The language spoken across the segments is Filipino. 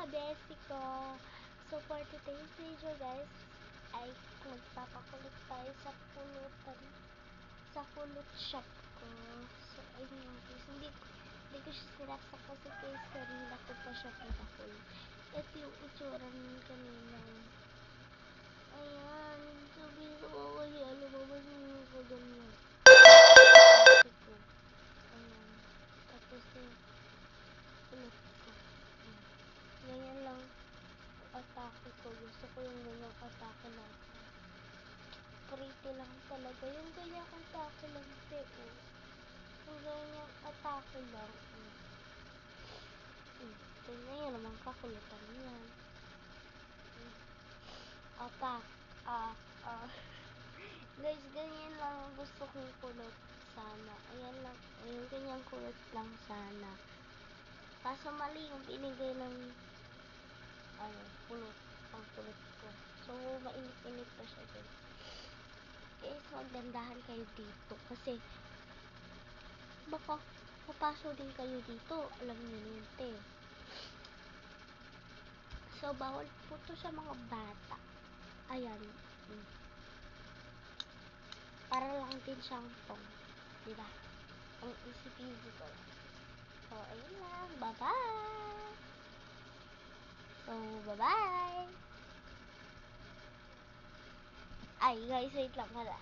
mga bestie ko. So for today's video guys, ay magpapakulit tayo sa pulutan, sa kulot shop ko. So ayun guys, hindi ko siya sinaksak kasi guys, kanina ko pa siya pinakulit. Ito yung itsura nun kanina. Ayan, sabihin ko kaya lumabas yung ko ganyan. Ayan, tapos yung kulot ko. Ganyan lang atake ko. Gusto ko yung ganyang atake lang. Pretty lang talaga. Yung ganyang atake lang. Yung ganyang atake lang. Tingnan yun naman kakulutan yan. Atak. Guys, ganyan lang gusto kong kulot sana. Ayan lang. Yung ganyang kulot lang sana. Kaso mali yung binigay ng kulot. Pang kulot ko. So, mainit-init pa siya guys. Guys, magdandahan kayo dito. Kasi, baka papasok din kayo dito. Alam niyo yun, te. So, bawal po to sa mga bata. Ayan. Para lang din siyang tong. Diba? Ang easy-peasy ko lang. So, ayun lang. Bye-bye! So, bye-bye! Ay, guys, wait lang pala.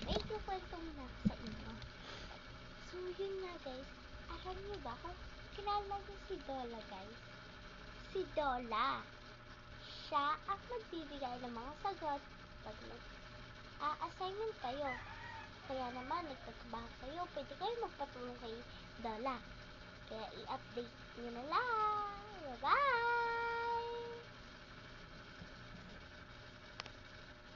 May kukwento muna sa inyo. So, yun nga, guys. Alam niyo ba kung kilala niyo si Dola, guys? Si Dola. Siya ang magbibigay ng mga sagot pag assignment kayo. Kaya naman, nagtatrabaho kayo, pwede kayo magpatulong kay Dola. Kaya i-update nyo na lang. Bye-bye!